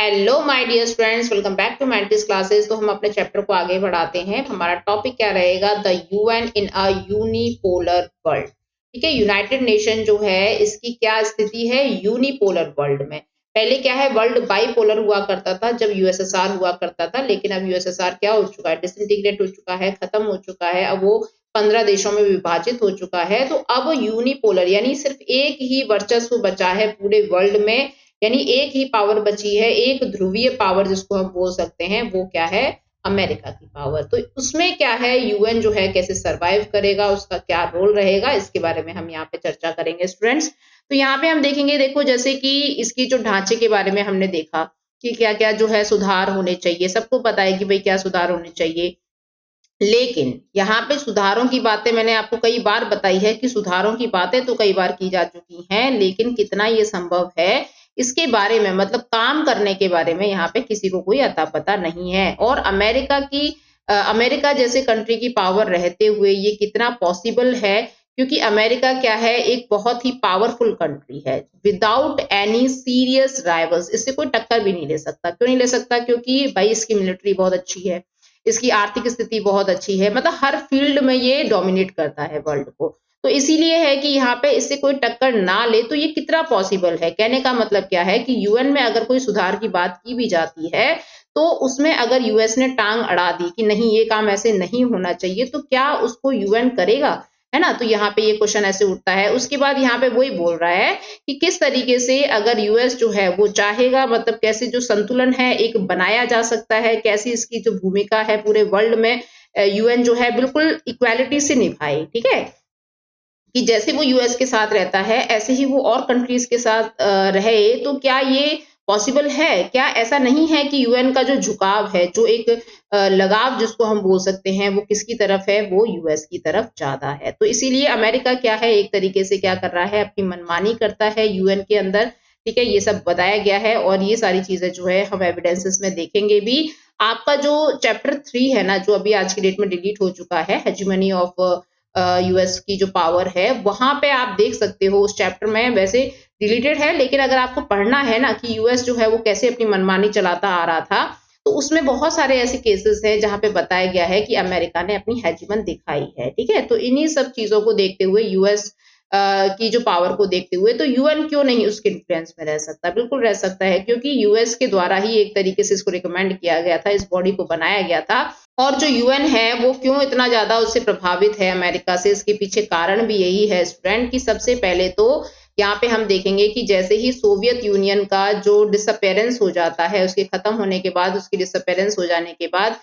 Hello my dear friends, welcome back to Mantis classes. तो हम अपने चैप्टर को आगे बढ़ाते हैं। हमारा टॉपिक क्या रहेगा? The UN in a unipolar world. ठीक है, यूनाइटेड नेशन जो है इसकी क्या स्थिति है यूनिपोलर वर्ल्ड में। पहले क्या है, वर्ल्ड बाइपोलर हुआ करता था जब यूएसएसआर हुआ करता था, लेकिन अब यूएसएसआर क्या हो चुका है, डिसइंटीग्रेट हो चुका है, खत्म हो चुका है। अब वो 15 देशों में विभाजित हो चुका है। तो अब यूनिपोलर यानी सिर्फ एक ही वर्चस्व बचा है पूरे वर्ल्ड में, यानी एक ही पावर बची है, एक ध्रुवीय पावर जिसको हम बोल सकते हैं। वो क्या है? अमेरिका की पावर। तो उसमें क्या है, यूएन जो है कैसे सरवाइव करेगा, उसका क्या रोल रहेगा, इसके बारे में हम यहाँ पे चर्चा करेंगे स्टूडेंट्स। तो यहाँ पे हम देखेंगे, देखो जैसे कि इसकी जो ढांचे के बारे में हमने देखा कि क्या क्या जो है सुधार होने चाहिए। सबको पता है कि भाई क्या सुधार होने चाहिए, लेकिन यहाँ पे सुधारों की बातें मैंने आपको कई बार बताई है कि सुधारों की बातें तो कई बार की जा चुकी हैं, लेकिन कितना ये संभव है इसके बारे में, मतलब काम करने के बारे में यहाँ पे किसी को कोई अता पता नहीं है। और अमेरिका जैसे कंट्री की पावर रहते हुए ये कितना पॉसिबल है, क्योंकि अमेरिका क्या है, एक बहुत ही पावरफुल कंट्री है विदाउट एनी सीरियस राइवल्स। इससे कोई टक्कर भी नहीं ले सकता। क्यों नहीं ले सकता? क्योंकि भाई इसकी मिलिट्री बहुत अच्छी है, इसकी आर्थिक स्थिति बहुत अच्छी है, मतलब हर फील्ड में ये डोमिनेट करता है वर्ल्ड को। तो इसीलिए है कि यहाँ पे इससे कोई टक्कर ना ले। तो ये कितना पॉसिबल है, कहने का मतलब क्या है कि यूएन में अगर कोई सुधार की बात की भी जाती है तो उसमें अगर यूएस ने टांग अड़ा दी कि नहीं ये काम ऐसे नहीं होना चाहिए, तो क्या उसको यूएन करेगा? है ना। तो यहाँ पे ये क्वेश्चन ऐसे उठता है। उसके बाद यहाँ पे वही बोल रहा है कि किस तरीके से अगर यूएस जो है वो चाहेगा, मतलब कैसे जो संतुलन है एक बनाया जा सकता है, कैसी इसकी जो भूमिका है पूरे वर्ल्ड में यूएन जो है बिल्कुल इक्वालिटी से निभाए। ठीक है, कि जैसे वो यूएस के साथ रहता है ऐसे ही वो और कंट्रीज के साथ रहे। तो क्या ये पॉसिबल है? क्या ऐसा नहीं है कि यूएन का जो झुकाव है, जो एक लगाव जिसको हम बोल सकते हैं, वो किसकी तरफ है? वो यूएस की तरफ ज्यादा है। तो इसीलिए अमेरिका क्या है, एक तरीके से क्या कर रहा है, अपनी मनमानी करता है यूएन के अंदर। ठीक है, ये सब बताया गया है और ये सारी चीजें जो है हम एविडेंसेस में देखेंगे भी। आपका जो चैप्टर 3 है ना, जो अभी आज की डेट में डिलीट हो चुका है, हेजिमनी ऑफ यूएस की जो पावर है, वहां पे आप देख सकते हो उस चैप्टर में, वैसे डिलीटेड है लेकिन अगर आपको पढ़ना है ना कि यूएस जो है वो कैसे अपनी मनमानी चलाता आ रहा था, तो उसमें बहुत सारे ऐसे केसेस हैं जहां पे बताया गया है कि अमेरिका ने अपनी हेजिमन दिखाई है। ठीक है, तो इन्हीं सब चीजों को देखते हुए, यूएस की जो पावर को देखते हुए, तो यूएन क्यों नहीं उसके इन्फ्लुएंस में रह सकता? बिल्कुल रह सकता है, क्योंकि यूएस के द्वारा ही एक तरीके से इसको रिकमेंड किया गया था, इस बॉडी को बनाया गया था। और जो यूएन है वो क्यों इतना ज्यादा उससे प्रभावित है अमेरिका से, इसके पीछे कारण भी यही है स्टूडेंट कि सबसे पहले तो यहाँ पे हम देखेंगे कि जैसे ही सोवियत यूनियन का जो डिसअपेरेंस हो जाता है, उसके खत्म होने के बाद, उसकी डिसअपेरेंस हो जाने के बाद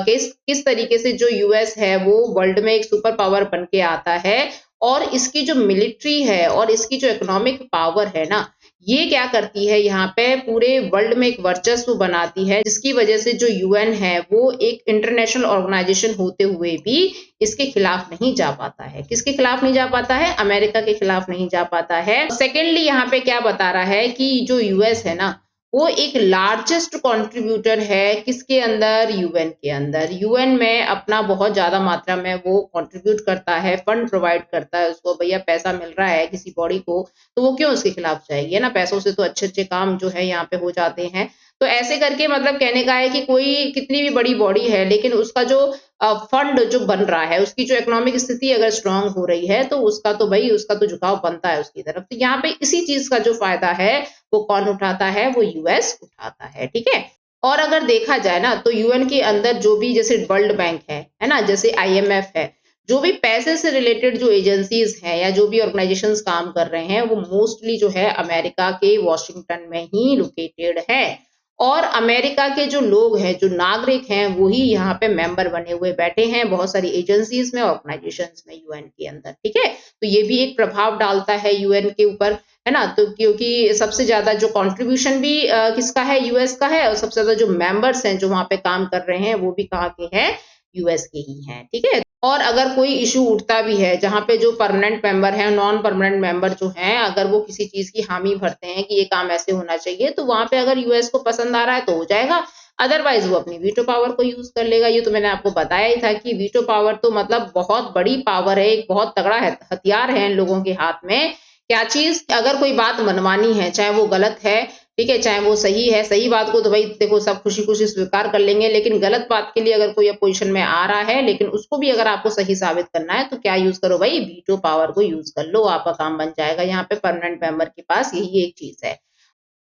किस तरीके से जो यूएस है वो वर्ल्ड में एक सुपर पावर बन के आता है। और इसकी जो मिलिट्री है और इसकी जो इकोनॉमिक पावर है ना, ये क्या करती है, यहाँ पे पूरे वर्ल्ड में एक वर्चस्व बनाती है, जिसकी वजह से जो यूएन है वो एक इंटरनेशनल ऑर्गेनाइजेशन होते हुए भी इसके खिलाफ नहीं जा पाता है। किसके खिलाफ नहीं जा पाता है? अमेरिका के खिलाफ नहीं जा पाता है। सेकेंडली यहाँ पे क्या बता रहा है कि जो यूएस है ना, वो एक लार्जेस्ट कंट्रीब्यूटर है किसके अंदर? यूएन के अंदर। यूएन में अपना बहुत ज्यादा मात्रा में वो कंट्रीब्यूट करता है, फंड प्रोवाइड करता है उसको। भैया पैसा मिल रहा है किसी बॉडी को, तो वो क्यों उसके खिलाफ जाएगी? है ना, पैसों से तो अच्छे अच्छे काम जो है यहाँ पे हो जाते हैं। तो ऐसे करके मतलब कहने का है कि कोई कितनी भी बड़ी बॉडी है, लेकिन उसका जो फंड जो बन रहा है, उसकी जो इकोनॉमिक स्थिति अगर स्ट्रांग हो रही है, तो उसका तो भाई उसका तो झुकाव बनता है उसकी तरफ। तो यहाँ पे इसी चीज का जो फायदा है वो कौन उठाता है? वो यूएस उठाता है। ठीक है, और अगर देखा जाए ना तो यूएन के अंदर जो भी, जैसे वर्ल्ड बैंक है ना, जैसे आईएमएफ है, जो भी पैसे से रिलेटेड जो एजेंसीज हैं या जो भी ऑर्गेनाइजेशंस काम कर रहे हैं, वो मोस्टली जो है अमेरिका के वॉशिंगटन में ही लोकेटेड है। और अमेरिका के जो लोग हैं, जो नागरिक हैं, वही यहाँ पे मेंबर बने हुए बैठे हैं बहुत सारी एजेंसीज में, ऑर्गेनाइजेशंस में यूएन के अंदर। ठीक है, तो ये भी एक प्रभाव डालता है यूएन के ऊपर, है ना। तो क्योंकि सबसे ज्यादा जो कंट्रीब्यूशन भी किसका है? यूएस का है। और सबसे ज्यादा जो मेंबर्स हैं जो वहां पे काम कर रहे हैं, वो भी कहाँ के हैं? यूएस के ही हैं। ठीक है, और अगर कोई इशू उठता भी है जहां पे जो परमानेंट मेंबर है, नॉन परमानेंट मेंबर जो हैं, अगर वो किसी चीज की हामी भरते हैं कि ये काम ऐसे होना चाहिए, तो वहां पे अगर यूएस को पसंद आ रहा है तो हो जाएगा, अदरवाइज वो अपनी वीटो पावर को यूज कर लेगा। ये तो मैंने आपको बताया ही था कि वीटो पावर तो मतलब बहुत बड़ी पावर है, एक बहुत तगड़ा हथियार है इन लोगों के हाथ में। क्या चीज? अगर कोई बात मनमानी है, चाहे वो गलत है, ठीक है, चाहे वो सही है, सही बात को तो भाई देखो सब खुशी-खुशी स्वीकार कर लेंगे, लेकिन गलत बात के लिए अगर कोई अपोज़िशन में आ रहा है, लेकिन उसको भी अगर आपको सही साबित करना है, तो क्या यूज़ करो भाई, वीटो पावर को यूज़ कर लो, आपका काम बन जाएगा। यहाँ पे परमानेंट मेंबर के पास यही एक चीज़ है।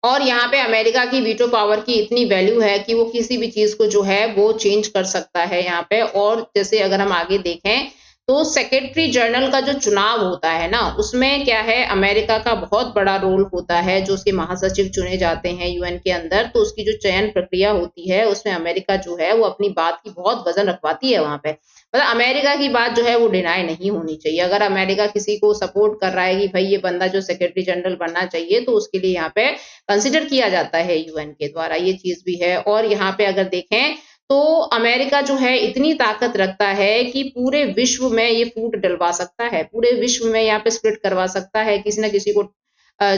और यहाँ पे अमेरिका की वीटो पावर की इतनी वैल्यू है कि वो किसी भी चीज़ को जो है वो चेंज कर सकता है यहाँ पे। और जैसे अगर हम आगे देखें तो सेक्रेटरी जनरल का जो चुनाव होता है ना, उसमें क्या है, अमेरिका का बहुत बड़ा रोल होता है। जो उसके महासचिव चुने जाते हैं यूएन के अंदर, तो उसकी जो चयन प्रक्रिया होती है उसमें अमेरिका जो है वो अपनी बात की बहुत वजन रखवाती है वहाँ पे। मतलब अमेरिका की बात जो है वो डिनाई नहीं होनी चाहिए। अगर अमेरिका किसी को सपोर्ट कर रहा है कि भाई ये बंदा जो सेक्रेटरी जनरल बनना चाहिए, तो उसके लिए यहाँ पे कंसिडर किया जाता है यूएन के द्वारा, ये चीज़ भी है। और यहाँ पे अगर देखें तो अमेरिका जो है इतनी ताकत रखता है कि पूरे विश्व में ये फूट डलवा सकता है, पूरे विश्व में यहाँ पे स्प्लिट करवा सकता है, किसी न किसी को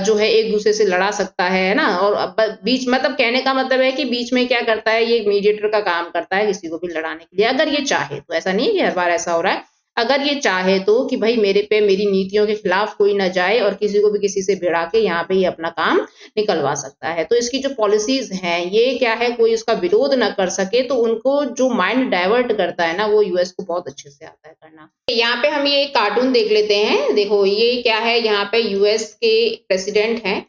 जो है एक-दूसरे से लड़ा सकता है ना? और अब बीच मतलब कहने का मतलब है कि बीच में क्या करता है, ये मीडिएटर का काम करता है किसी को भी लड़ाने के लिए, अगर ये चाहे तो। ऐसा नहीं है कि हर बार ऐसा हो रहा है। अगर ये चाहे तो कि भई मेरे पे मेरी नीतियों के खिलाफ कोई ना जाए और किसी को भी किसी से भिड़ा के यहाँ पे ये अपना काम निकलवा सकता है। तो इसकी जो पॉलिसीज़ हैं, ये क्या है, कोई उसका विरोध ना कर सके, तो उनको जो माइंड डाइवर्ट करता है ना, वो यूएस को बहुत अच्छे से आता है करना। यहाँ पे हम ये एक कार्टून देख लेते हैं। देखो ये क्या है, यहाँ पे यूएस के प्रेसिडेंट हैं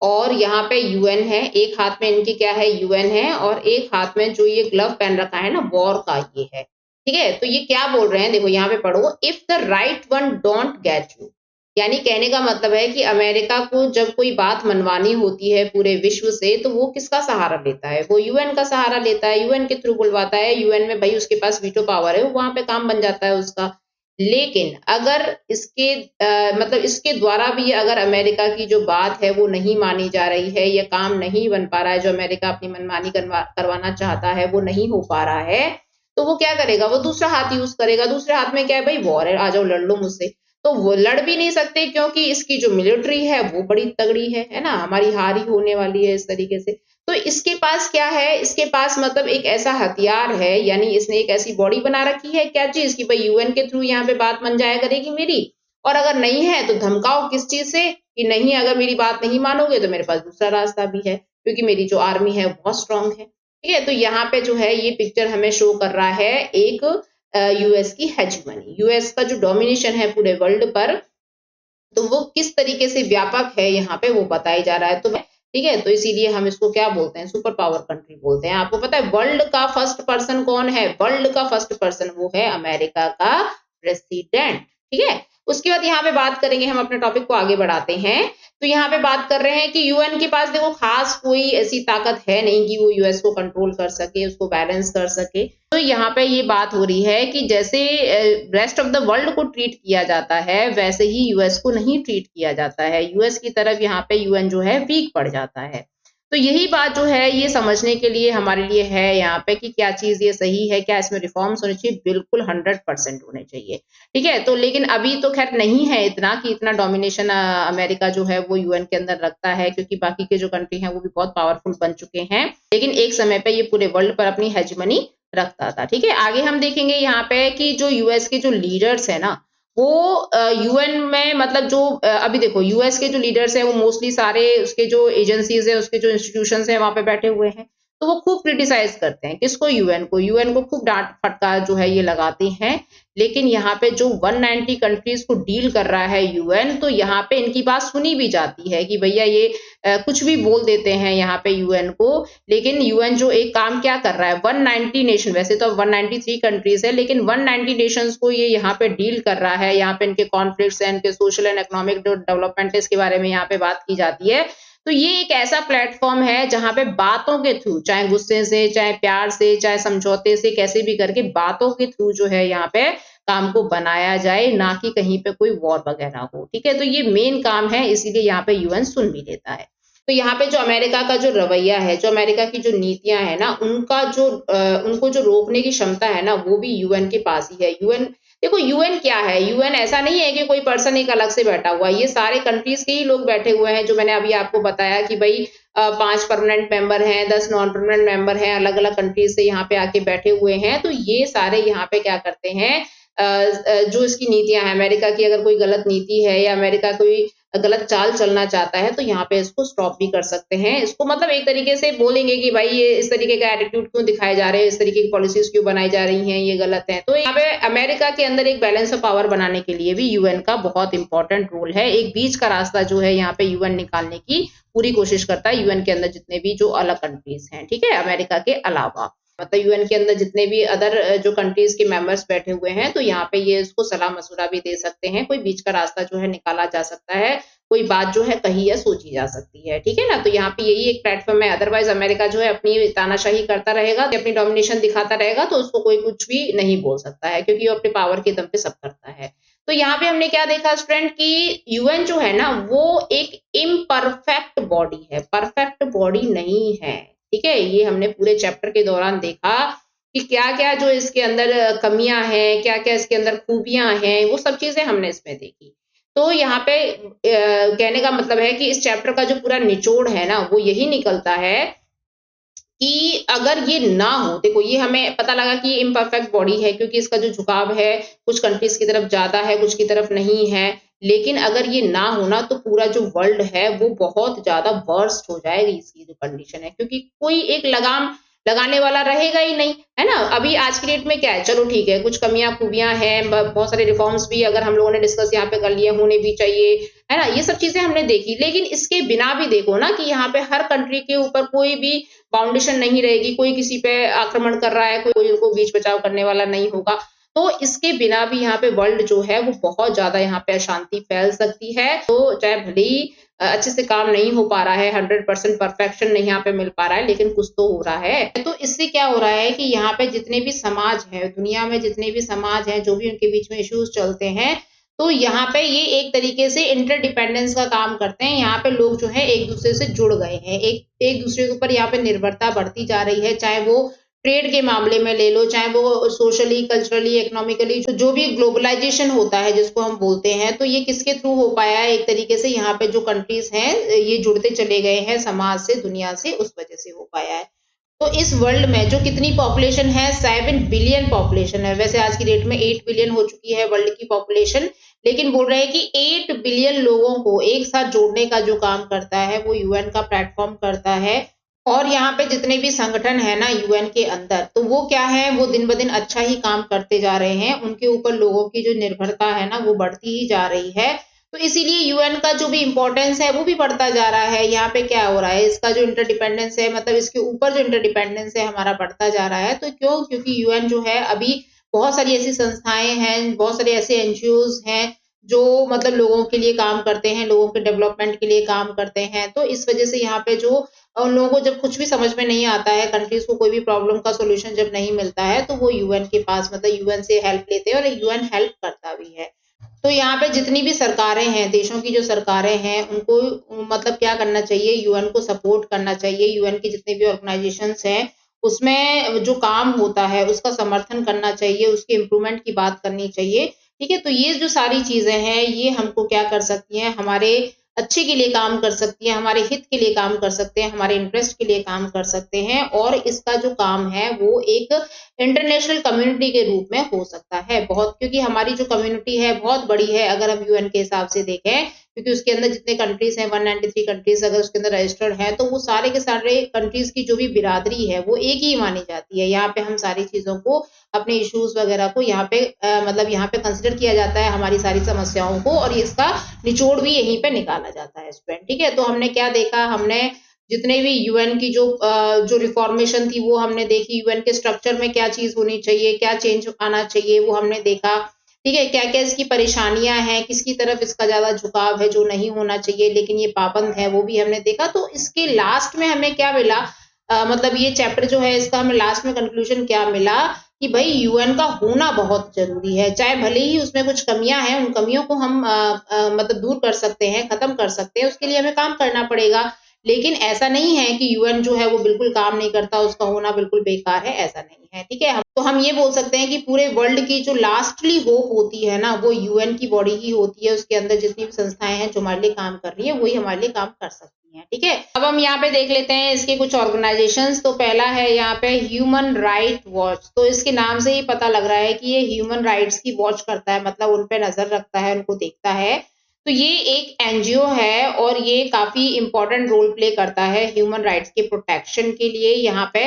और यहाँ पे यूएन है। एक हाथ में इनकी क्या है, यूएन है और एक हाथ में जो ये ग्लव पहन रखा है ना, वॉर का ये है। ठीक है? तो ये क्या बोल रहे हैं, देखो यहाँ पे पढ़ो, if the right one don't get you. यानी कहने का मतलब है कि अमेरिका को जब कोई बात मनवानी होती है पूरे विश्व से, तो वो किसका सहारा लेता है? वो यूएन का सहारा लेता है, यूएन के थ्रू बुलवाता है। यूएन में भाई उसके पास वीटो पावर है, वहाँ पे काम बन जाता है उसका। लेकिन अगर इसके मतलब इसके द्वारा भी अगर अमेरिका की जो बात है वो नहीं मानी जा रही है या काम नहीं बन पा रहा है, जो अमेरिका अपनी मनमानी करवाना चाहता है वो नहीं हो पा रहा है, तो वो क्या करेगा, वो दूसरा हाथ यूज़ करेगा। दूसरे हाथ में क्या है, भई वॉर है, आ जाओ लड़ लो मुझसे। तो वो लड़ भी नहीं सकते क्योंकि इसकी जो मिलिट्री है वो बड़ी तगड़ी है ना? हमारी हार ही होने वाली है इस तरीके से। तो इसके पास क्या है, इसके पास मतलब एक ऐसा हथियार है, यानी इसने एक ऐसी बॉडी बना रखी है, क्या चीज़, कि भई यूएन के थ्रू यहाँ पे बात बन जाया करेगी मेरी। और अगर नहीं है तो धमकाओ किस चीज़ से, कि नहीं, अगर मेरी बात नहीं मानोगे तो मेरे पास दूसरा रास्ता भी है, क्योंकि मेरी जो आर्मी है बहुत स्ट्रॉन्ग है। ठीक है? तो यहाँ पे जो है ये पिक्चर हमें शो कर रहा है एक यूएस की हेजेमनी, यूएस का जो डोमिनेशन है पूरे वर्ल्ड पर, तो वो किस तरीके से व्यापक है यहाँ पे वो बताया जा रहा है। तो ठीक है, तो इसीलिए हम इसको क्या बोलते हैं, सुपर पावर कंट्री बोलते हैं। आपको पता है वर्ल्ड का फर्स्ट पर्सन कौन है? वर्ल्ड का फर्स्ट पर्सन वो है अमेरिका का प्रेसिडेंट। ठीक है? उसके बाद यहाँ पे बात करेंगे, हम अपने टॉपिक को आगे बढ़ाते हैं। तो यहाँ पे बात कर रहे हैं कि यूएन के पास देखो खास कोई ऐसी ताकत है नहीं कि वो यूएस को कंट्रोल कर सके, उसको बैलेंस कर सके। तो यहाँ पे ये बात हो रही है कि जैसे रेस्ट ऑफ द वर्ल्ड को ट्रीट किया जाता है, वैसे ही यूएस को नहीं ट्रीट किया जाता है। यूएस की तरफ यहाँ पे यूएन जो है वीक पड़ जाता है। तो यही बात जो है ये समझने के लिए हमारे लिए है यहाँ पे कि क्या चीज़ ये सही है, क्या इसमें रिफॉर्म्स होने चाहिए, बिल्कुल 100% होने चाहिए। ठीक है? तो लेकिन अभी तो ख़ैर नहीं है इतना कि इतना डोमिनेशन अमेरिका जो है वो यूएन के अंदर रखता है, क्योंकि बाकी के जो कंट्री हैं वो भी बहुत पावरफुल बन चुके हैं। लेकिन एक समय पे ये पूरे वर्ल्ड पर अपनी हेजेमनी रखता था। ठीक है? आगे हम देखेंगे यहाँ पे कि जो यूएस के जो लीडर्स हैं ना, वो यूएन में मतलब जो अभी देखो यूएस के जो लीडर्स हैं वो मोस्टली सारे उसके जो एजेंसीज़ हैं, उसके जो इंस्टीट्यूशंस हैं वहाँ पे बैठे हुए हैं। तो वो खूब क्रिटिसाइज़ करते हैं, किसको, यूएन को। यूएन को खूब डाँट-फटकार जो है ये लगाते हैं। लेकिन यहाँ पे जो 190 कंट्रीज़ को डील कर रहा है यूएन, तो यहाँ पे इनकी बात सुनी भी जाती है कि भैया ये कुछ भी बोल देते हैं यहाँ पे यूएन को। लेकिन यूएन जो एक काम क्या कर रहा है, 190 नेशन, वैसे तो 193 कंट्रीज़ है, लेकिन 190 नेशंस को ये यहाँ पे डील कर रहा है। यहाँ पे इनके कॉन्फ्लिक्ट्स हैं, इनके सोशल एंड इकोनॉमिक जो डेवलपमेंट है, इसके बारे में यहाँ पे बात की जाती है। तो ये एक ऐसा प्लेटफ़ॉर्म है जहाँ पे बातों के थ्रू, चाहे गुस्से से, चाहे प्यार से, चाहे समझौते से, कैसे भी करके बातों के थ्रू जो है यहाँ पे काम को बनाया जाए, ना कि कहीं पे कोई वॉर वगैरह हो। ठीक है? तो ये मेन काम है, इसीलिए यहाँ पे यूएन सुन भी लेता है। तो यहाँ पे जो अमेरिका का जो रवैया है, जो अमेरिका की जो नीतियाँ हैं ना, उनका जो उनको जो रोकने की क्षमता है ना, वो भी यूएन के पास ही है। यूएन देखो, यूएन क्या है? यूएन ऐसा नहीं है कि कोई पर्सन एक अलग से बैठा हुआ है। ये सारे कंट्रीज़ के ही लोग बैठे हुए हैं, जो मैंने अभी आपको बताया कि भई 5 परमानेंट मेंबर हैं, 10 नॉन परमानेंट मेंबर हैं, अलग-अलग कंट्रीज़ से यहाँ पे आके बैठे हुए हैं। तो ये सारे यहाँ पे क्या करते हैं, जो इसकी नीतियाँ हैं, अमेरिका की अगर कोई गलत नीति है या अमेरिका कोई गलत चाल चलना चाहता है तो यहाँ पे इसको स्टॉप भी कर सकते हैं। इसको मतलब एक तरीके से बोलेंगे कि भाई ये इस तरीके का एटीट्यूड क्यों दिखाए जा रहे हैं, इस तरीके की पॉलिसीज क्यों बनाई जा रही हैं, ये गलत है। तो यहाँ पे अमेरिका के अंदर एक बैलेंस ऑफ पावर बनाने के लिए भी यूएन का बहुत इंपॉर्टेंट रोल है। एक बीच का रास्ता जो है यहाँ पे यूएन निकालने की पूरी कोशिश करता है, यूएन के अंदर जितने भी जो अलग कंट्रीज हैं, ठीक है, अमेरिका के अलावा। मतलब यूएन के अंदर जितने भी अदर जो कंट्रीज के मेंबर्स बैठे हुए हैं, तो यहाँ पे ये इसको सलाह मशुरा भी दे सकते हैं, कोई बीच का रास्ता जो है निकाला जा सकता है, कोई बात जो है कही या सोची जा सकती है, ठीक है ना। तो यहाँ पे यही एक प्लेटफॉर्म है। अदरवाइज अमेरिका जो है अपनी तानाशाही करता रहेगा, अपनी डोमिनेशन दिखाता रहेगा, तो उसको कोई कुछ भी नहीं बोल सकता है, क्योंकि वो अपने पावर के दम पे सब करता है। तो यहाँ पे हमने क्या देखा स्टूडेंट कि यूएन जो है ना वो एक इम्परफेक्ट बॉडी है, परफेक्ट बॉडी नहीं है, ठीक है। ये हमने पूरे चैप्टर के दौरान देखा कि क्या-क्या जो इसके अंदर कमियां हैं, क्या-क्या इसके अंदर खूबियां हैं, वो सब चीजें हमने इसमें देखी। तो यहाँ पे कहने का मतलब है कि इस चैप्टर का जो पूरा निचोड़ है ना वो यही निकलता है कि अगर ये ना हो, देखो ये हमें पता लगा कि ये इम्परफेक्ट बॉडी है क्योंकि इसका जो झुकाव है कुछ कंट्रीज की तरफ ज्यादा है, कुछ की तरफ नहीं है। लेकिन अगर ये ना होना तो पूरा जो वर्ल्ड है वो बहुत ज्यादा वर्स्ट हो जाएगी, इसकी जो कंडीशन है, क्योंकि कोई एक लगाम लगाने वाला रहेगा ही नहीं, है ना। अभी आज की डेट में क्या है, चलो ठीक है, कुछ कमियां खूबियां हैं, बहुत सारे रिफॉर्म्स भी अगर हम लोगों ने डिस्कस यहाँ पे कर लिए, होने भी चाहिए, है ना, ये सब चीजें हमने देखी। लेकिन इसके बिना भी देखो ना कि यहाँ पे हर कंट्री के ऊपर कोई भी बाउंडेशन नहीं रहेगी, कोई किसी पे आक्रमण कर रहा है, कोई उनको बीच बचाव करने वाला नहीं होगा। तो इसके बिना भी यहाँ पे वर्ल्ड जो है वो बहुत ज्यादा यहाँ पे अशांति फैल सकती है। तो चाहे भले ही अच्छे से काम नहीं हो पा रहा है, 100% परफेक्शन नहीं यहाँ पे मिल पा रहा है, लेकिन कुछ तो हो रहा है। तो इससे क्या हो रहा है कि यहाँ पे जितने भी समाज है, दुनिया में जितने भी समाज हैं, जो भी उनके बीच में इश्यूज चलते हैं, तो यहाँ पे ये एक तरीके से इंटरडिपेंडेंस का काम करते हैं। यहाँ पे लोग जो है एक दूसरे से जुड़ गए हैं, एक दूसरे के ऊपर यहाँ पे निर्भरता बढ़ती जा रही है, चाहे वो ट्रेड के मामले में ले लो, चाहे वो सोशली, कल्चरली, इकोनॉमिकली, जो भी ग्लोबलाइजेशन होता है जिसको हम बोलते हैं, तो ये किसके थ्रू हो पाया है, एक तरीके से यहाँ पे जो कंट्रीज हैं ये जुड़ते चले गए हैं समाज से, दुनिया से, उस वजह से हो पाया है। तो इस वर्ल्ड में जो कितनी पॉपुलेशन है, 7 बिलियन पॉपुलेशन है। वैसे आज की डेट में 8 बिलियन हो चुकी है वर्ल्ड की पॉपुलेशन, लेकिन बोल रहे हैं कि 8 बिलियन लोगों को एक साथ जोड़ने का जो काम करता है वो यूएन का प्लेटफॉर्म करता है। और यहाँ पे जितने भी संगठन है ना यूएन के अंदर, तो वो क्या है, वो दिन ब दिन अच्छा ही काम करते जा रहे हैं, उनके ऊपर लोगों की जो निर्भरता है ना वो बढ़ती ही जा रही है। तो इसीलिए यूएन का जो भी इम्पोर्टेंस है वो भी बढ़ता जा रहा है। यहाँ पे क्या हो रहा है, इसका जो इंटरडिपेंडेंस है, मतलब इसके ऊपर जो इंटरडिपेंडेंस है हमारा बढ़ता जा रहा है। तो क्यों, क्योंकि यूएन जो है अभी बहुत सारी ऐसी संस्थाएं हैं, बहुत सारे ऐसे एनजीओज हैं जो मतलब लोगों के लिए काम करते हैं, लोगों के डेवलपमेंट के लिए काम करते हैं। तो इस वजह से यहाँ पे जो उन लोगों को जब कुछ भी समझ में नहीं आता है, कंट्रीज को कोई भी प्रॉब्लम का सॉल्यूशन जब नहीं मिलता है, तो वो यूएन के पास मतलब यूएन से हेल्प लेते हैं, और यूएन हेल्प करता भी है। तो यहाँ पे जितनी भी सरकारें हैं, देशों की जो सरकारें हैं, उनको मतलब क्या करना चाहिए, यूएन को सपोर्ट करना चाहिए। यूएन के जितने भी ऑर्गेनाइजेशंस हैं उसमें जो काम होता है उसका समर्थन करना चाहिए, उसके इम्प्रूवमेंट की बात करनी चाहिए, ठीक है। तो ये जो सारी चीजें हैं ये हमको क्या कर सकती हैं, हमारे अच्छे के लिए काम कर सकती हैं, हमारे हित के लिए काम कर सकते हैं, हमारे इंटरेस्ट के लिए काम कर सकते हैं। और इसका जो काम है वो एक इंटरनेशनल कम्युनिटी के रूप में हो सकता है बहुत, क्योंकि हमारी जो कम्युनिटी है बहुत बड़ी है अगर हम यूएन के हिसाब से देखें, क्योंकि उसके अंदर जितने कंट्रीज हैं 193 कंट्रीज अगर उसके अंदर रजिस्टर्ड हैं, तो वो सारे के सारे कंट्रीज की जो भी बिरादरी है वो एक ही मानी जाती है। यहाँ पे हम सारी चीजों को, अपने इश्यूज वगैरह को यहाँ पे मतलब यहाँ पे कंसिडर किया जाता है, हमारी सारी समस्याओं को, और इसका निचोड़ भी यहीं पे निकाला जाता है स्टूडेंट, ठीक है। तो हमने क्या देखा, हमने जितने भी यूएन की जो रिफॉर्मेशन थी वो हमने देखी, यूएन के स्ट्रक्चर में क्या चीज होनी चाहिए, क्या चेंज आना चाहिए वो हमने देखा, ठीक है। क्या क्या इसकी परेशानियां हैं, किसकी तरफ इसका ज्यादा झुकाव है, जो नहीं होना चाहिए लेकिन ये पाबंद है, वो भी हमने देखा। तो इसके लास्ट में हमें क्या मिला, मतलब ये चैप्टर जो है इसका हमें लास्ट में कंक्लूजन क्या मिला कि भाई यूएन का होना बहुत जरूरी है, चाहे भले ही उसमें कुछ कमियां हैं, उन कमियों को हम मतलब दूर कर सकते हैं, खत्म कर सकते हैं, उसके लिए हमें काम करना पड़ेगा। लेकिन ऐसा नहीं है कि यूएन जो है वो बिल्कुल काम नहीं करता, उसका होना बिल्कुल बेकार है, ऐसा नहीं है, ठीक है। तो हम ये बोल सकते हैं कि पूरे वर्ल्ड की जो लास्टली होप होती है ना वो यूएन की बॉडी ही होती है, उसके अंदर जितनी भी संस्थाएं हैं जो हमारे लिए काम कर रही है वही हमारे लिए काम कर सकती हैं, ठीक है। अब हम यहाँ पे देख लेते हैं इसके कुछ ऑर्गेनाइजेशंस। तो पहला है यहाँ पे ह्यूमन राइट वॉच। तो इसके नाम से ही पता लग रहा है कि ये ह्यूमन राइट्स की वॉच करता है, मतलब उन पे नजर रखता है, उनको देखता है। तो ये एक एनजीओ है और ये काफी इंपॉर्टेंट रोल प्ले करता है ह्यूमन राइट्स के प्रोटेक्शन के लिए यहाँ पे,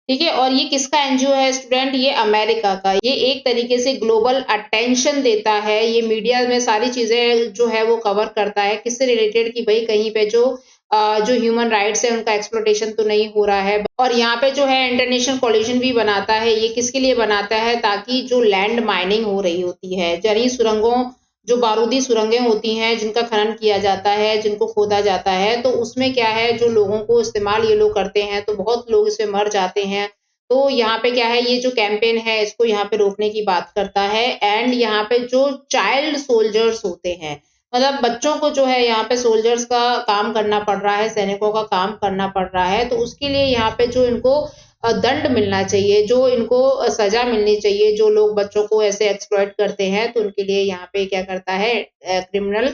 ठीक है। और ये किसका एनजीओ है स्टूडेंट? ये अमेरिका का। ये एक तरीके से ग्लोबल अटेंशन देता है, ये मीडिया में सारी चीजें जो है वो कवर करता है, किससे रिलेटेड कि भाई कहीं पे जो ह्यूमन राइट्स है उनका एक्सप्लॉयटेशन तो नहीं हो रहा है। और यहाँ पे जो है इंटरनेशनल कोलिशन भी बनाता है। ये किसके लिए बनाता है? ताकि जो लैंड माइनिंग हो रही होती है, यानी सुरंगों, जो बारूदी सुरंगें होती हैं जिनका खनन किया जाता है, जिनको खोदा जाता है, तो उसमें क्या है, जो लोगों को इस्तेमाल ये लोग करते हैं तो बहुत लोग इसमें मर जाते हैं। तो यहाँ पे क्या है, ये जो कैंपेन है इसको यहाँ पे रोकने की बात करता है। एंड यहाँ पे जो चाइल्ड सोल्जर्स होते हैं, मतलब बच्चों को जो है यहाँ पे सोल्जर्स का काम करना पड़ रहा है, सैनिकों का काम करना पड़ रहा है, तो उसके लिए यहाँ पे जो इनको दंड मिलना चाहिए, जो इनको सजा मिलनी चाहिए, जो लोग बच्चों को ऐसे एक्सप्लॉइट करते हैं, तो उनके लिए यहाँ पे क्या करता है, क्रिमिनल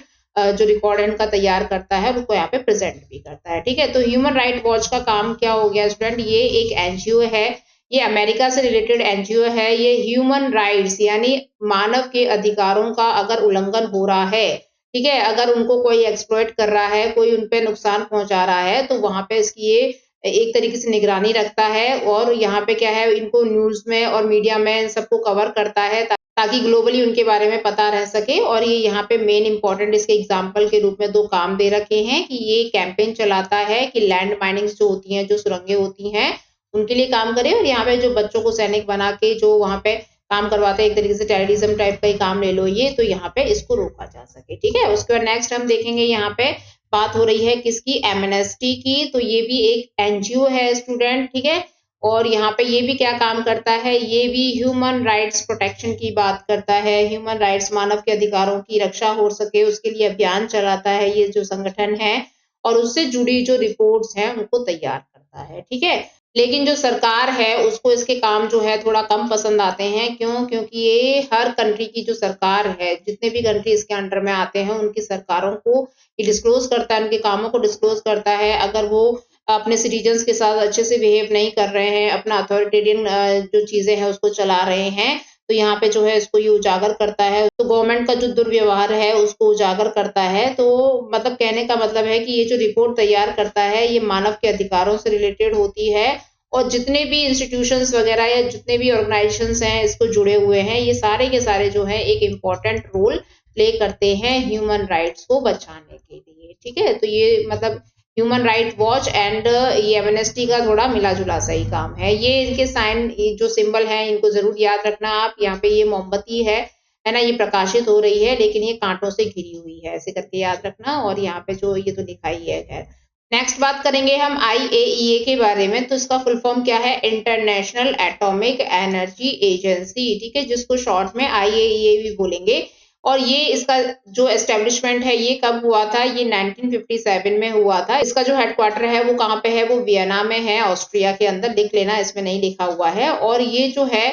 जो रिकॉर्ड है इनका तैयार करता है, उनको यहाँ पे प्रेजेंट भी करता है, ठीक है। तो ह्यूमन राइट वॉच का काम क्या हो गया स्टूडेंट? ये एक एनजीओ है, ये अमेरिका से रिलेटेड एनजीओ है। ये ह्यूमन राइट्स यानी मानव के अधिकारों का अगर उल्लंघन हो रहा है, ठीक है, अगर उनको कोई एक्सप्लॉइट कर रहा है, कोई उन पे नुकसान पहुंचा रहा है, तो वहां पे इसकी ये एक तरीके से निगरानी रखता है। और यहाँ पे क्या है, इनको न्यूज़ में और मीडिया में सबको कवर करता है ताकि ग्लोबली उनके बारे में पता रह सके। और ये यहाँ पे मेन इंपॉर्टेंट इसके एग्जाम्पल के रूप में 2 काम दे रखे हैं कि ये कैंपेन चलाता है कि लैंड माइनिंग जो होती हैं, जो सुरंगें होती हैं, उनके लिए काम करे। और यहाँ पे जो बच्चों को सैनिक बना के जो वहाँ पे काम करवाते हैं, एक तरीके से टेररिज्म टाइप का ही काम ले लो ये, तो यहाँ पे इसको रोका जा सके, ठीक है। उसके बाद नेक्स्ट हम देखेंगे, यहाँ पे बात हो रही है किसकी? एमनेस्टी की। तो ये भी एक एनजीओ है स्टूडेंट, ठीक है। और यहाँ पे ये भी क्या काम करता है? ये भी ह्यूमन राइट्स प्रोटेक्शन की बात करता है, ह्यूमन राइट्स, मानव के अधिकारों की रक्षा हो सके उसके लिए अभियान चलाता है ये जो संगठन है, और उससे जुड़ी जो रिपोर्ट्स हैं उनको तैयार करता है, ठीक है। लेकिन जो सरकार है उसको इसके काम जो है थोड़ा कम पसंद आते हैं। क्यों? क्योंकि ये हर कंट्री की जो सरकार है, जितने भी कंट्री इसके अंडर में आते हैं, उनकी सरकारों को ये डिस्क्लोज करता है, उनके कामों को डिस्क्लोज करता है। अगर वो अपने सिटीजन्स के साथ अच्छे से बिहेव नहीं कर रहे हैं, अपना अथॉरिटेरियन जो चीजें हैं उसको चला रहे हैं, तो यहाँ पे जो है इसको ये उजागर करता है। तो गवर्नमेंट का जो दुर्व्यवहार है उसको उजागर करता है। तो मतलब कहने का मतलब है कि ये जो रिपोर्ट तैयार करता है ये मानव के अधिकारों से रिलेटेड होती है। और जितने भी इंस्टीट्यूशंस वगैरह या जितने भी ऑर्गेनाइजेशंस हैं इसको जुड़े हुए हैं, ये सारे के सारे जो है एक इम्पोर्टेंट रोल प्ले करते हैं ह्यूमन राइट्स को बचाने के लिए, ठीक है। तो ये मतलब ह्यूमन राइट वॉच एंड ये एमनेस्टी का थोड़ा मिला-जुला सा ही काम है। ये इनके साइन जो सिंबल हैं इनको ज़रूर याद रखना आप। यहाँ पे ये मोमबत्ती है ना? ये प्रकाशित हो रही है लेकिन ये काँटों से घिरी हुई है, ऐसे करके याद रखना। और यहाँ पे जो ये तो लिखा ही है खैर। नेक्स्ट बात करेंगे हम आईएईए के बारे में। तो इसका फुल फॉर्म क्या है? इंटरनेशनल एटॉमिक एनर्जी एजेंसी, ठीक है, जिसको शॉर्ट में आईएईए भी बोलेंगे। और ये इसका जो एस्टेब्लिशमेंट है ये कब हुआ था? ये 1957 में हुआ था। इसका जो हेडक्वार्टर है वो कहाँ पे है? वो वियना में है, ऑस्ट्रिया के अंदर। लिख लेना, इसमें नहीं लिखा हुआ है। और ये जो है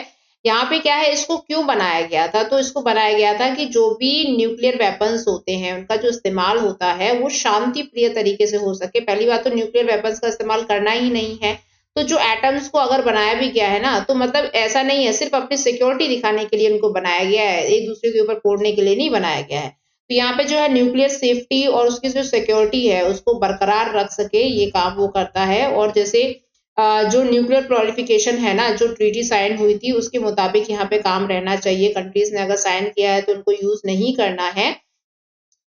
यहाँ पे क्या है, इसको क्यों बनाया गया था? तो इसको बनाया गया था कि जो भी न्यूक्लियर वेपन्स होते हैं उनका जो इस्तेमाल होता है वो शांति प्रिय तरीके से हो सके। पहली बात तो न्यूक्लियर वेपन्स का इस्तेमाल करना ही नहीं है। तो जो एटम्स को अगर बनाया भी गया है ना, तो मतलब ऐसा नहीं है सिर्फ अपनी सिक्योरिटी दिखाने के लिए उनको बनाया गया है, एक दूसरे के ऊपर फोड़ने के लिए नहीं बनाया गया है। तो यहाँ पे जो है न्यूक्लियर सेफ्टी और उसकी जो सिक्योरिटी है उसको बरकरार रख सके, ये काम वो करता है। और जैसे जो न्यूक्लियर प्रोलिफिकेशन है ना, जो ट्रीटी साइन हुई थी उसके मुताबिक यहाँ पे काम रहना चाहिए। कंट्रीज ने अगर साइन किया है तो उनको यूज नहीं करना है,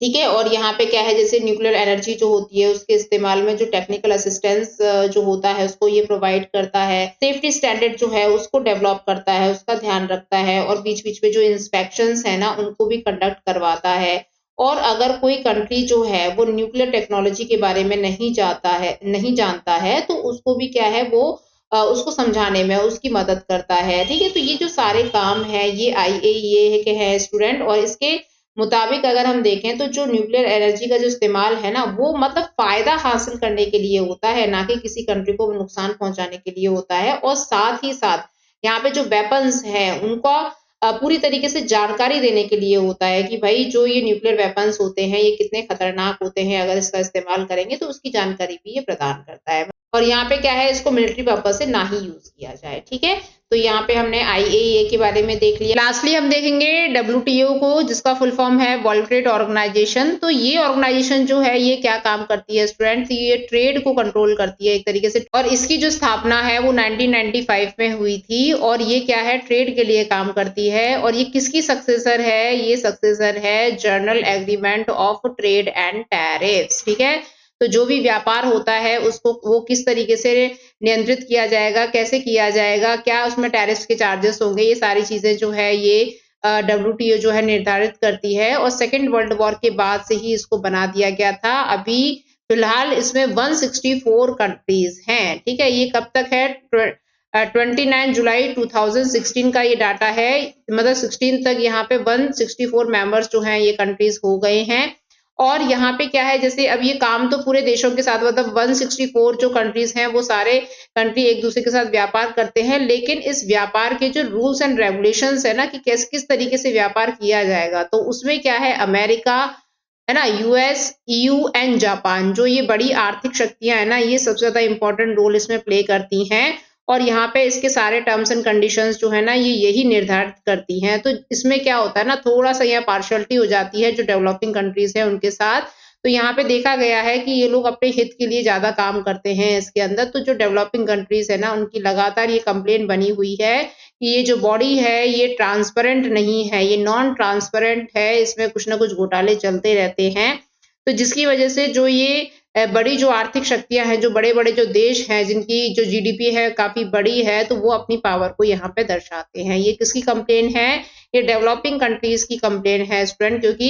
ठीक है। और यहाँ पे क्या है, जैसे न्यूक्लियर एनर्जी जो होती है उसके इस्तेमाल में जो टेक्निकल असिस्टेंस जो होता है उसको ये प्रोवाइड करता है। सेफ्टी स्टैंडर्ड जो है उसको डेवलप करता है, उसका ध्यान रखता है। और बीच-बीच में जो इंस्पेक्शंस है ना उनको भी कंडक्ट करवाता है। और अगर कोई कंट्री जो है वो न्यूक्लियर टेक्नोलॉजी के बारे में नहीं जानता है, तो उसको भी क्या है वो उसको समझाने में उसकी मदद करता है, ठीक है। तो ये जो सारे काम है ये आईएईए के है स्टूडेंट। और इसके मुताबिक अगर हम देखें तो जो न्यूक्लियर एनर्जी का जो इस्तेमाल है ना वो मतलब फायदा हासिल करने के लिए होता है, ना कि किसी कंट्री को नुकसान पहुंचाने के लिए होता है। और साथ ही साथ यहाँ पे जो वेपन्स हैं उनका पूरी तरीके से जानकारी देने के लिए होता है कि भाई जो ये न्यूक्लियर वेपन्स होते हैं ये कितने खतरनाक होते हैं, अगर इसका इस्तेमाल करेंगे तो उसकी जानकारी भी ये प्रदान करता है। और यहाँ पे क्या है, इसको मिलिट्री पर्पज से ना ही यूज किया जाए। ठीक है, तो यहाँ पे हमने IAEA के बारे में देख लिया। लास्टली हम देखेंगे WTO को, जिसका फुल फॉर्म है वर्ल्ड ट्रेड ऑर्गेनाइजेशन। तो ये ऑर्गेनाइजेशन जो है ये क्या काम करती है स्टूडेंट, ये ट्रेड को कंट्रोल करती है एक तरीके से, और इसकी जो स्थापना है वो 1995 में हुई थी, और ये क्या है, ट्रेड के लिए काम करती है। और ये किसकी सक्सेसर है, ये सक्सेसर है general agreement of trade and tariffs. ठीक है, तो जो भी व्यापार होता है उसको वो किस तरीके से नियंत्रित किया जाएगा, कैसे किया जाएगा, क्या उसमें टैरिफ के चार्जेस होंगे, ये सारी चीजें जो है ये WTO जो है निर्धारित करती है। और सेकेंड वर्ल्ड वॉर के बाद से ही इसको बना दिया गया था। अभी फिलहाल इसमें 164 कंट्रीज हैं। ठीक है, ये कब तक है, 29 जुलाई 2016 का ये डाटा है, मतलब 16 तक यहाँ पे 164 मेंबर्स जो हैं ये कंट्रीज हो गए हैं। और यहाँ पे क्या है, जैसे अब ये काम तो पूरे देशों के साथ, मतलब 164 जो कंट्रीज हैं वो सारे कंट्री एक दूसरे के साथ व्यापार करते हैं, लेकिन इस व्यापार के जो रूल्स एंड रेगुलेशंस है ना, कि किस तरीके से व्यापार किया जाएगा, तो उसमें क्या है, अमेरिका है ना, US, EU एंड जापान, जो ये बड़ी आर्थिक शक्तियां है ना, ये सबसे ज्यादा इंपॉर्टेंट रोल इसमें प्ले करती हैं। और यहाँ पे इसके सारे टर्म्स एंड कंडीशंस जो है ना, ये यही निर्धारित करती हैं। तो इसमें क्या होता है ना, थोड़ा सा यहाँ पार्शियलिटी हो जाती है जो डेवलपिंग कंट्रीज है उनके साथ। तो यहाँ पे देखा गया है कि ये लोग अपने हित के लिए ज्यादा काम करते हैं इसके अंदर। तो जो डेवलपिंग कंट्रीज है ना, उनकी लगातार ये कंप्लेन बनी हुई है कि ये जो बॉडी है ये ट्रांसपेरेंट नहीं है, ये नॉन ट्रांसपेरेंट है, इसमें कुछ ना कुछ घोटाले चलते रहते हैं। तो जिसकी वजह से जो ये बड़ी जो आर्थिक शक्तियां हैं, जो बड़े-बड़े जो देश हैं, जिनकी जो GDP है काफी बड़ी है, तो वो अपनी पावर को यहाँ पे दर्शाते हैं। ये किसकी कंप्लेन है, ये डेवलपिंग कंट्रीज की कंप्लेन है स्टूडेंट, क्योंकि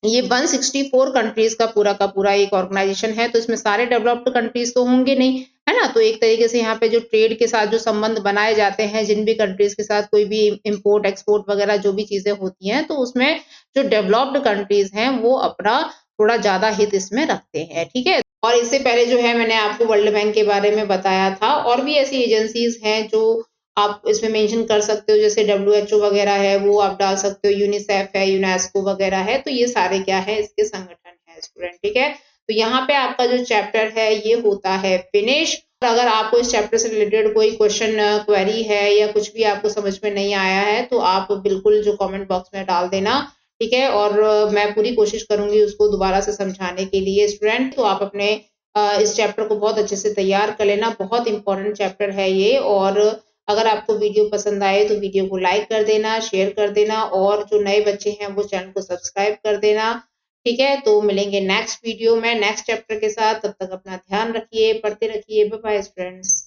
ये 164 कंट्रीज का पूरा एक ऑर्गेनाइजेशन है। तो इसमें सारे डेवलप्ड कंट्रीज तो होंगे नहीं, है ना। तो एक तरीके से यहाँ पे जो ट्रेड के साथ जो संबंध बनाए जाते हैं, जिन भी कंट्रीज के साथ कोई भी इंपोर्ट एक्सपोर्ट वगैरह जो भी चीजें होती हैं, तो उसमें जो डेवलप्ड कंट्रीज हैं वो अपना थोड़ा ज्यादा हित इसमें रखते हैं। ठीक है, और इससे पहले जो है मैंने आपको वर्ल्ड बैंक के बारे में बताया था, और भी ऐसी एजेंसीज हैं जो आप इसमें मेंशन कर सकते हो, जैसे WHO वगैरह है वो आप डाल सकते हो, यूनिसेफ है, यूनेस्को वगैरह है। तो ये सारे क्या है, इसके संगठन है स्टूडेंट। ठीक है, तो यहाँ पे आपका जो चैप्टर है ये होता है फिनिश। अगर आपको इस चैप्टर से रिलेटेड कोई क्वेश्चन क्वेरी है या कुछ भी आपको समझ में नहीं आया है, तो आप बिल्कुल जो कमेंट बॉक्स में डाल देना। ठीक है, और मैं पूरी कोशिश करूंगी उसको दोबारा से समझाने के लिए स्टूडेंट। तो आप अपने इस चैप्टर को बहुत अच्छे से तैयार कर लेना, बहुत इंपॉर्टेंट चैप्टर है ये। और अगर आपको वीडियो पसंद आए तो वीडियो को लाइक कर देना, शेयर कर देना, और जो नए बच्चे हैं वो चैनल को सब्सक्राइब कर देना। ठीक है, तो मिलेंगे नेक्स्ट वीडियो में नेक्स्ट चैप्टर के साथ। तब तक अपना ध्यान रखिए, पढ़ते रखिए। Bye bye friends.